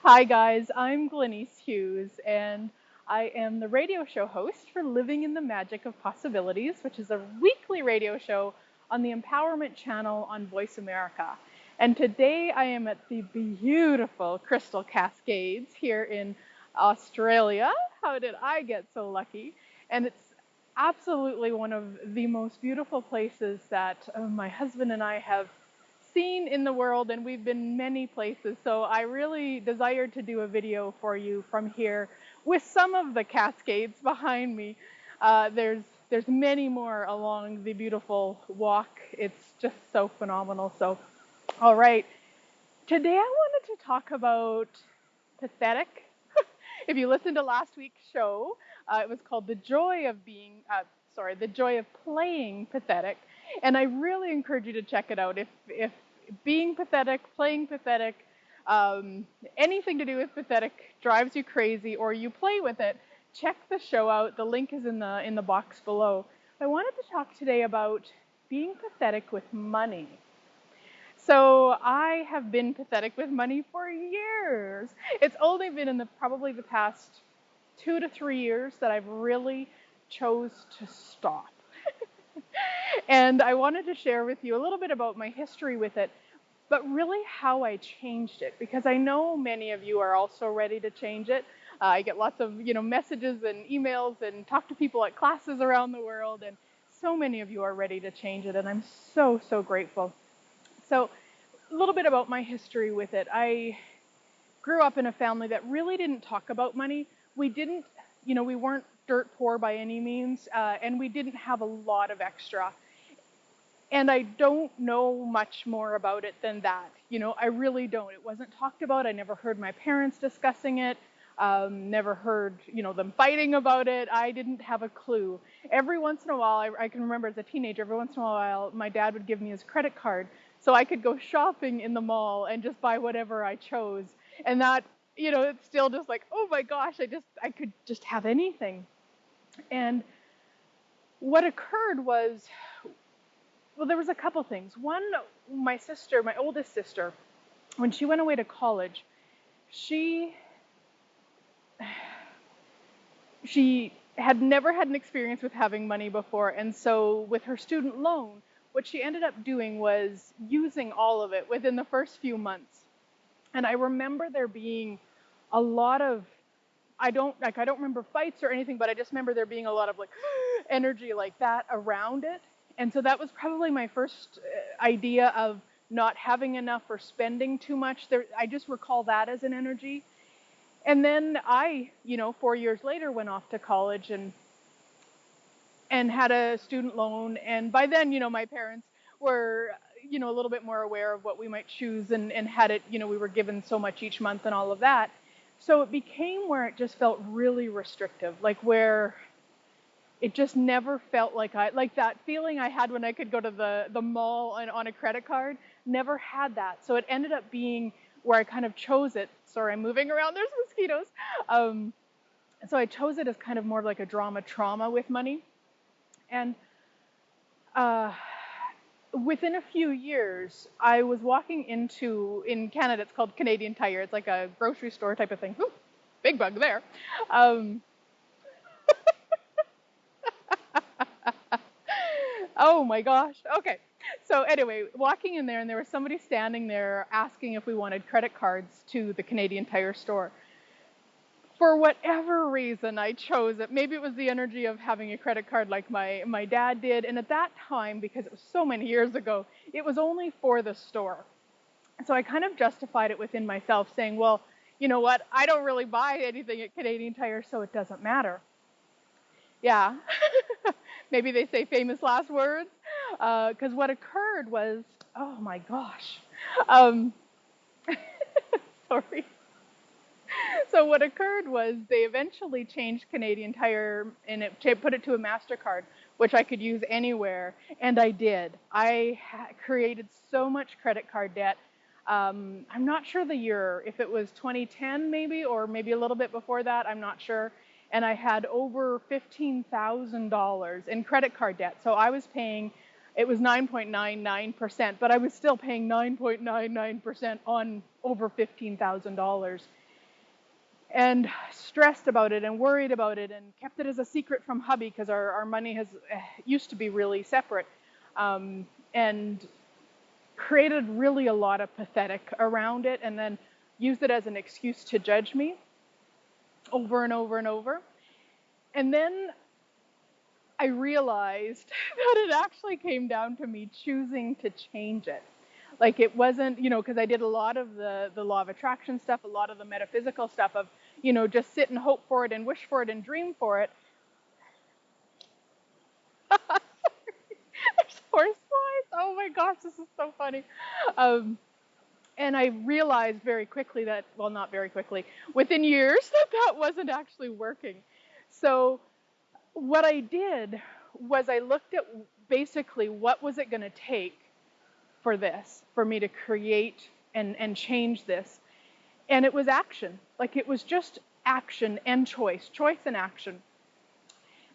Hi guys, I'm Glenyce Hughes and I am the radio show host for Living in the Magic of Possibilities, which is a weekly radio show on the Empowerment Channel on Voice America. And today I am at the beautiful Crystal Cascades here in Australia. How did I get so lucky? And it's absolutely one of the most beautiful places that my husband and I have seen in the world, and we've been many places. So I really desired to do a video for you from here with some of the Cascades behind me. There's many more along the beautiful walk. It's just so phenomenal. So, all right, today I wanted to talk about pathetic. If you listened to last week's show, it was called The Joy of Playing Pathetic. And I really encourage you to check it out. If being pathetic, playing pathetic, anything to do with pathetic drives you crazy or you play with it, check the show out. The link is in the box below. I wanted to talk today about being pathetic with money. So I have been pathetic with money for years. It's only been in probably the past 2 to 3 years that I've really chose to stop. And I wanted to share with you a little bit about my history with it, but really how I changed it, because I know many of you are also ready to change it. I get lots of messages and emails and talk to people at classes around the world, and so many of you are ready to change it, and I'm so, so grateful. So a little bit about my history with it. I grew up in a family that really didn't talk about money. We weren't dirt poor by any means, and we didn't have a lot of extra. And I don't know much more about it than that. I really don't. It wasn't talked about. I never heard my parents discussing it. Never heard, them fighting about it. I didn't have a clue. Every once in a while, I can remember as a teenager, every once in a while, my dad would give me his credit card so I could go shopping in the mall and just buy whatever I chose. And that, it's still just like, oh my gosh, I could just have anything. And what occurred was, well, there was a couple things. One, my oldest sister, when she went away to college, she had never had an experience with having money before. And so with her student loan, what she ended up doing was using all of it within the first few months. And I remember there being a lot of, I don't remember fights or anything, but I just remember there being a lot of like energy like that around it. And so that was probably my first idea of not having enough or spending too much. I just recall that as an energy. And then I, 4 years later, went off to college and had a student loan. And by then, my parents were, a little bit more aware of what we might choose and had it, we were given so much each month and all of that. So it became where it just felt really restrictive, like where it just never felt like that feeling I had when I could go to the mall on a credit card, never had that. So it ended up being where I kind of chose it. Sorry, I'm moving around, there's mosquitoes. So I chose it as kind of more like a drama trauma with money. And within a few years, I was walking in Canada, it's called Canadian Tire. It's like a grocery store type of thing. Ooh, big bug there. Oh my gosh. Okay. So anyway, walking in there, and there was somebody standing there asking if we wanted credit cards to the Canadian Tire store. For whatever reason, I chose it. Maybe it was the energy of having a credit card like my dad did. And at that time, because it was so many years ago, it was only for the store. So I kind of justified it within myself, saying, well, you know what? I don't really buy anything at Canadian Tire, so it doesn't matter. Yeah. Maybe they say famous last words. Because what occurred was, oh my gosh. Sorry. So what occurred was they eventually changed Canadian Tire and put it to a MasterCard, which I could use anywhere. And I did. I created so much credit card debt. I'm not sure the year, if it was 2010 maybe, or maybe a little bit before that, I'm not sure. And I had over $15,000 in credit card debt. So I was paying, it was 9.99%, but I was still paying 9.99% on over $15,000. and stressed about it and worried about it and kept it as a secret from hubby because our money has used to be really separate, and created really a lot of pathetic around it, and then used it as an excuse to judge me over and over and over. And then I realized that it actually came down to me choosing to change it. Like it wasn't, because I did a lot of the law of attraction stuff, a lot of the metaphysical stuff of, just sit and hope for it and wish for it and dream for it. There's horseflies. Oh my gosh, this is so funny. And I realized very quickly that, well, not very quickly, within years, that wasn't actually working. So what I did was I looked at basically what was it going to take for this, for me to create and change this. And it was action. Like it was just action and choice and action.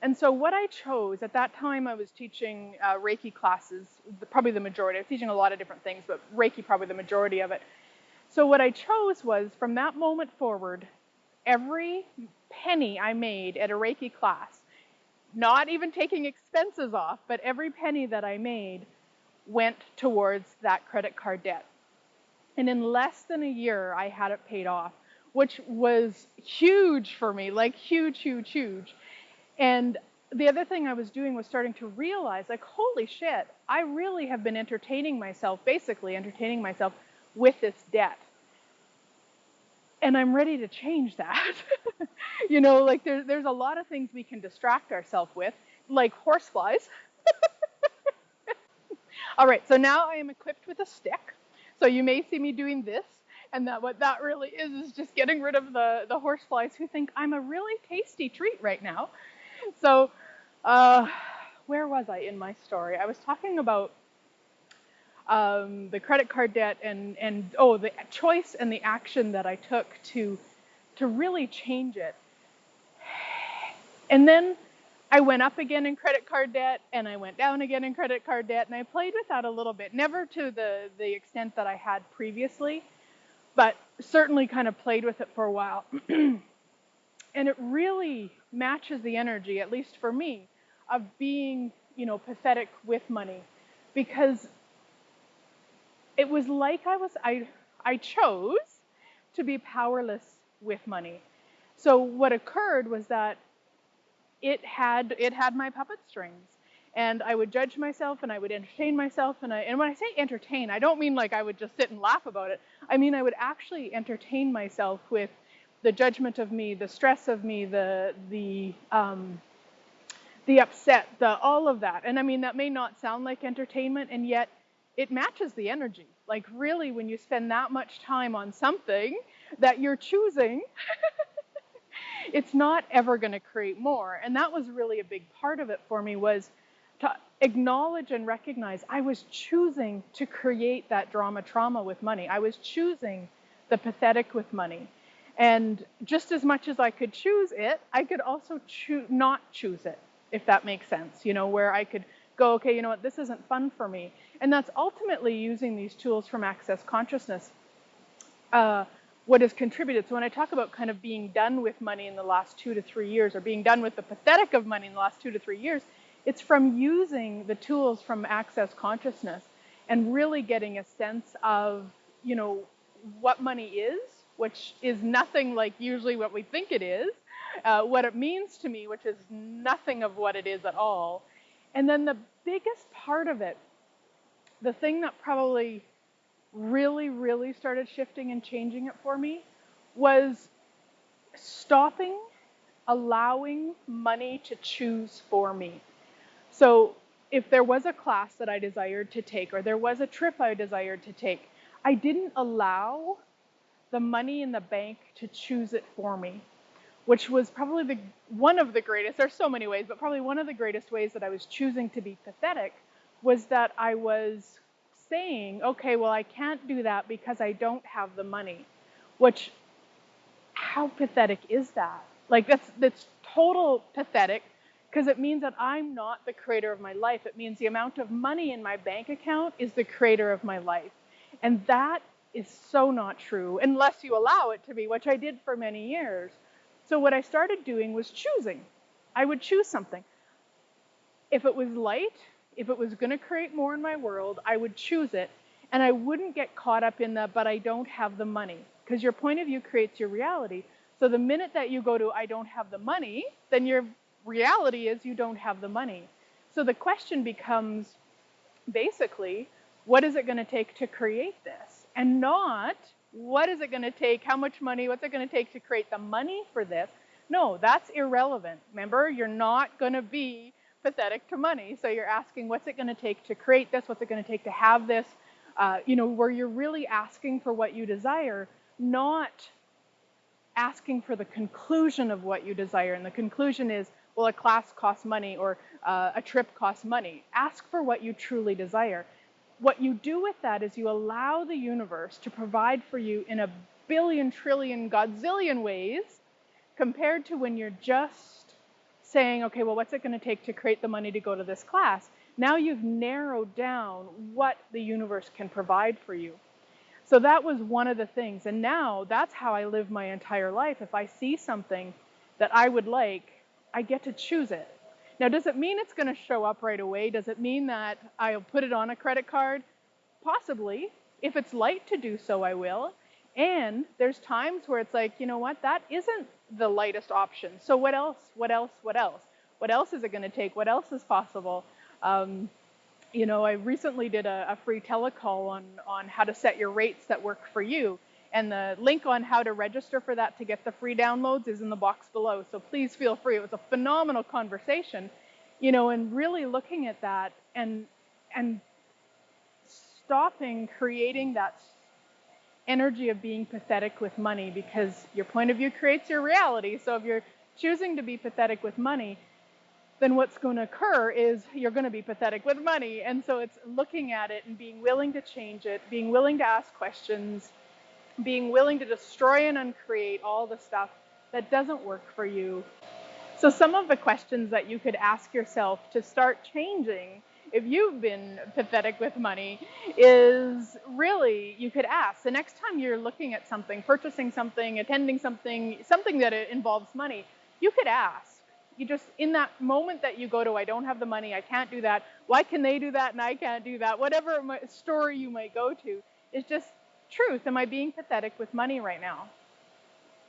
And so what I chose, at that time I was teaching Reiki classes, probably the majority. I was teaching a lot of different things, but Reiki probably the majority of it. So what I chose was, from that moment forward, every penny I made at a Reiki class, not even taking expenses off, but every penny that I made went towards that credit card debt. And in less than a year, I had it paid off, which was huge for me, like huge, huge, huge. And the other thing I was doing was starting to realize, like, holy shit, I really have been basically entertaining myself with this debt. And I'm ready to change that. Like there's a lot of things we can distract ourselves with, like horseflies. All right, so now I am equipped with a stick. So you may see me doing this, and what that really is just getting rid of the horseflies who think I'm a really tasty treat right now. So where was I in my story? I was talking about the credit card debt and the choice and the action that I took to really change it. And then I went up again in credit card debt, and I went down again in credit card debt, and I played with that a little bit, never to the extent that I had previously, but certainly kind of played with it for a while. And it really matches the energy, at least for me, of being, pathetic with money, because it was like I chose to be powerless with money. So what occurred was that it had my puppet strings, and I would judge myself, and I would entertain myself, and when I say entertain, I don't mean like I would just sit and laugh about it. I mean I would actually entertain myself with the judgment of me, the stress of me, the upset, all of that. And I mean, that may not sound like entertainment, and yet it matches the energy. Like really, when you spend that much time on something that you're choosing, it's not ever going to create more. And that was really a big part of it for me, was to acknowledge and recognize I was choosing to create that trauma with money. I was choosing the pathetic with money. And just as much as I could choose it, I could also not choose it, if that makes sense, where I could go, okay, this isn't fun for me. And that's ultimately using these tools from Access Consciousness, what has contributed. So when I talk about kind of being done with money in the last 2 to 3 years, or being done with the pathetic of money in the last 2 to 3 years, it's from using the tools from Access Consciousness and really getting a sense of, what money is, which is nothing like usually what we think it is, what it means to me, which is nothing of what it is at all. And then the biggest part of it, the thing that probably really, really started shifting and changing it for me, was stopping allowing money to choose for me. So if there was a class that I desired to take, or there was a trip I desired to take, I didn't allow the money in the bank to choose it for me, which was probably one of the greatest, there's so many ways, but probably one of the greatest ways that I was choosing to be pathetic, was that I was saying, okay, well, I can't do that because I don't have the money. Which, how pathetic is that? Like, that's total pathetic, because it means that I'm not the creator of my life. It means the amount of money in my bank account is the creator of my life. And that is so not true unless you allow it to be, which I did for many years. So what I started doing was choosing. I would choose something. If it was light, if it was going to create more in my world, I would choose it. And I wouldn't get caught up in the, but I don't have the money. Because your point of view creates your reality. So the minute that you go to, I don't have the money, then your reality is you don't have the money. So the question becomes, basically, what is it going to take to create this? And not, what is it going to take, how much money, what's it going to take to create the money for this? No, that's irrelevant. Remember, you're not going to be pathetic to money. So you're asking, what's it going to take to create this? What's it going to take to have this? Where you're really asking for what you desire, not asking for the conclusion of what you desire. And the conclusion is, well, a class costs money, or a trip costs money. Ask for what you truly desire. What you do with that is you allow the universe to provide for you in a billion, trillion, godzillion ways, compared to when you're just saying, okay, well, what's it going to take to create the money to go to this class? Now you've narrowed down what the universe can provide for you. So that was one of the things. And now that's how I live my entire life. If I see something that I would like, I get to choose it. Now, does it mean it's going to show up right away? Does it mean that I'll put it on a credit card? Possibly. If it's light to do so, I will. And there's times where it's like, you know what, that isn't the lightest option. So what else? What else? What else? What else is it going to take? What else is possible? I recently did a free telecall on how to set your rates that work for you. And the link on how to register for that to get the free downloads is in the box below. So please feel free. It was a phenomenal conversation, and really looking at that and stopping creating that energy of being pathetic with money, because your point of view creates your reality. So if you're choosing to be pathetic with money, then what's going to occur is you're going to be pathetic with money. And so it's looking at it and being willing to change it, being willing to ask questions, being willing to destroy and uncreate all the stuff that doesn't work for you. So some of the questions that you could ask yourself to start changing if you've been pathetic with money is really, you could ask, the next time you're looking at something, purchasing something, attending something that involves money, you could ask. You just, in that moment that you go to, I don't have the money, I can't do that, why can they do that and I can't do that, whatever story you might go to, is just truth. Am I being pathetic with money right now?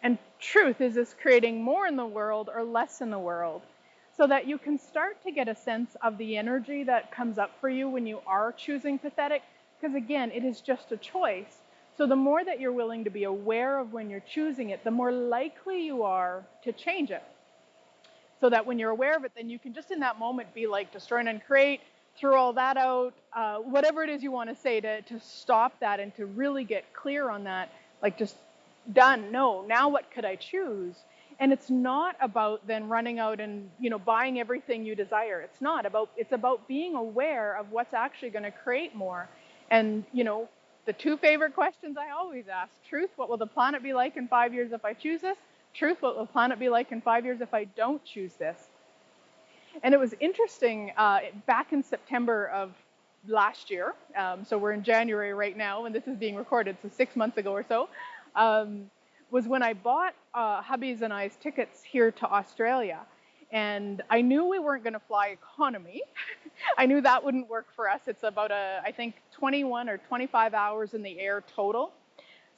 And truth, is this creating more in the world or less in the world? So that you can start to get a sense of the energy that comes up for you when you are choosing pathetic. Because again, it is just a choice. So the more that you're willing to be aware of when you're choosing it, the more likely you are to change it. So that when you're aware of it, then you can just in that moment be like, destroy and uncreate, throw all that out, whatever it is you want to say to stop that and to really get clear on that, like just done. No, now what could I choose? And it's not about then running out and, buying everything you desire. It's about being aware of what's actually going to create more. And, the two favorite questions I always ask: truth, what will the planet be like in 5 years if I choose this? Truth, what will the planet be like in 5 years if I don't choose this? And it was interesting, back in September of last year, so we're in January right now when this is being recorded, so 6 months ago or so, was when I bought hubby's and I's tickets here to Australia. And I knew we weren't going to fly economy. I knew that wouldn't work for us. It's about, I think, 21 or 25 hours in the air total.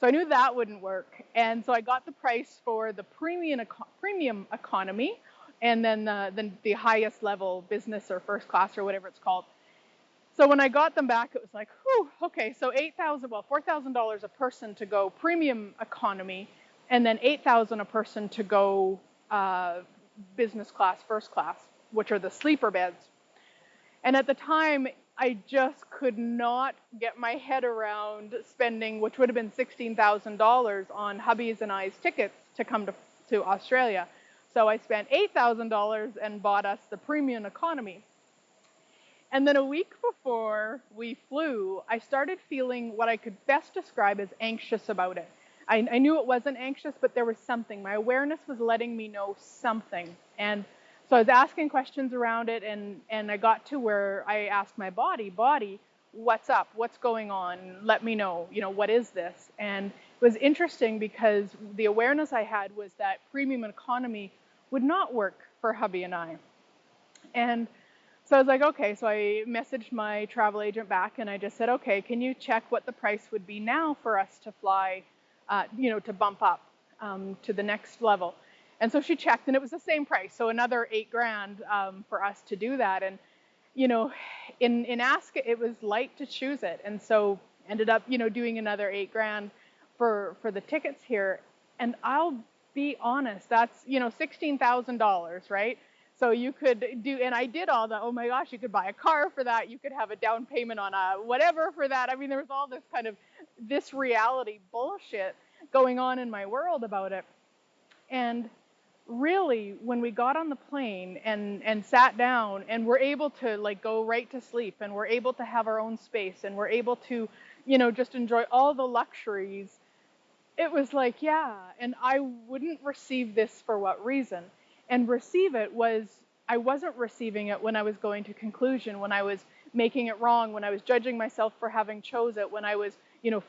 So I knew that wouldn't work. And so I got the price for the premium economy, and then the highest level business or first class or whatever it's called. So when I got them back, it was like, whew, okay, so $4,000 a person to go premium economy, and then $8,000 a person to go business class, first class, which are the sleeper beds. And at the time, I just could not get my head around spending, which would have been $16,000 on hubby's and I's tickets to come to Australia. So I spent $8,000 and bought us the premium economy. And then a week before we flew, I started feeling what I could best describe as anxious about it. I knew it wasn't anxious, but there was something. My awareness was letting me know something. And so I was asking questions around it, and I got to where I asked my body, what's up? What's going on? Let me know, what is this? And it was interesting because the awareness I had was that premium economy would not work for hubby and I. And so I was like, okay, so I messaged my travel agent back and I just said, okay, can you check what the price would be now for us to fly, to bump up to the next level? And so she checked and it was the same price. So another $8,000 for us to do that. And, in 𝗧𝗵𝗲, it was light to choose it. And so ended up, doing another $8,000 for the tickets here. And I'll be honest, that's, $16,000, right? So you could do, and I did all the, oh my gosh, you could buy a car for that. You could have a down payment on a whatever for that. I mean, there was all this kind of, this reality bullshit going on in my world about it. And really, when we got on the plane and sat down and we're able to like go right to sleep and we're able to have our own space and we're able to, just enjoy all the luxuries, it was like, yeah, and I wouldn't receive this for what reason? And receive it was, I wasn't receiving it when I was going to conclusion, when I was making it wrong, when I was judging myself for having chose it, when I was,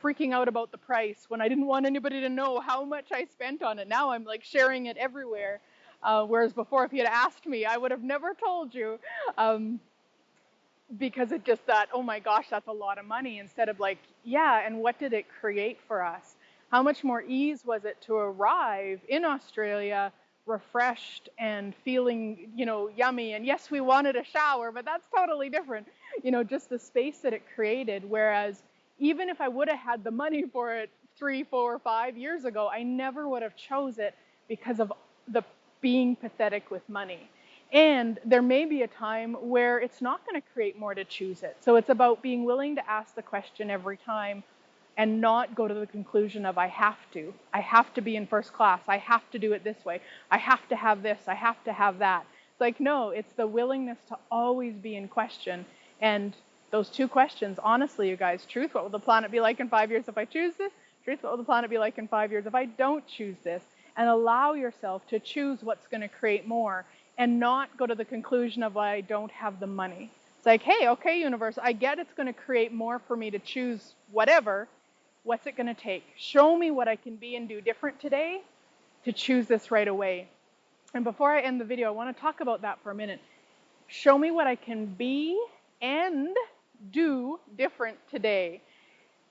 freaking out about the price, when I didn't want anybody to know how much I spent on it. Now I'm like sharing it everywhere. Whereas before, if you had asked me, I would have never told you, because it just thought, oh my gosh, that's a lot of money, instead of like, yeah, and what did it create for us? How much more ease was it to arrive in Australia refreshed and feeling, yummy? And yes, we wanted a shower, but that's totally different. Just the space that it created. Whereas even if I would have had the money for it 3, 4, 5 years ago, I never would have chose it because of the being pathetic with money. And there may be a time where it's not going to create more to choose it. So it's about being willing to ask the question every time and not go to the conclusion of I have to be in first class, I have to do it this way, I have to have this, I have to have that. It's like, no, it's the willingness to always be in question. And those two questions, honestly, you guys, truth, what will the planet be like in 5 years if I choose this? Truth, what will the planet be like in 5 years if I don't choose this? And allow yourself to choose what's going to create more and not go to the conclusion of I don't have the money. It's like, hey, okay, universe, I get it's going to create more for me to choose whatever. What's it going to take? Show me what I can be and do different today to choose this right away. And before I end the video, I want to talk about that for a minute. Show me what I can be and do different today.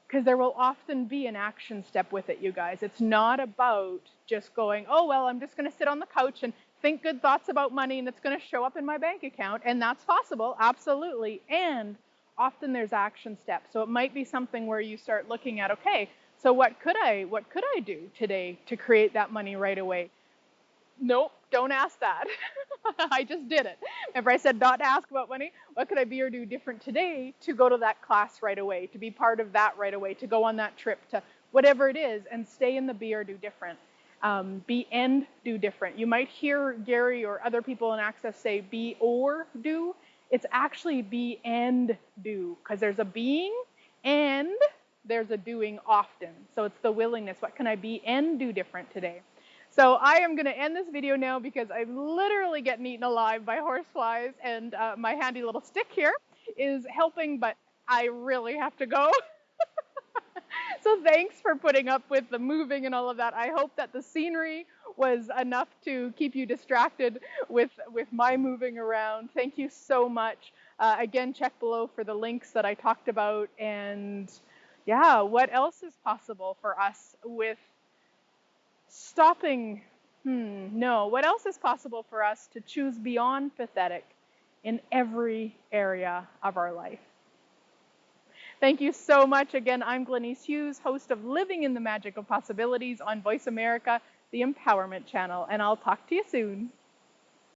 Because there will often be an action step with it, you guys. It's not about just going, oh, well, I'm just going to sit on the couch and think good thoughts about money and it's going to show up in my bank account. And that's possible, absolutely. And often there's action steps. So it might be something where you start looking at, okay, so what could I do today to create that money right away? Nope, don't ask that. I just did it. Remember I said not to ask about money? What could I be or do different today to go to that class right away, to be part of that right away, to go on that trip, to whatever it is, and stay in the be or do different. Be and do different. You might hear Gary or other people in Access say be or do. It's actually be and do, because there's a being and there's a doing often. So it's the willingness. What can I be and do different today? So I am going to end this video now because I'm literally getting eaten alive by horseflies, and my handy little stick here is helping, but I really have to go. So thanks for putting up with the moving and all of that. I hope that the scenery was enough to keep you distracted with my moving around. Thank you so much. Again, check below for the links that I talked about. And yeah, what else is possible for us with stopping? What else is possible for us to choose beyond pathetic in every area of our life? Thank you so much. Again, I'm Glenyce Hughes, host of Living in the Magic of Possibilities on Voice America, the Empowerment Channel, and I'll talk to you soon.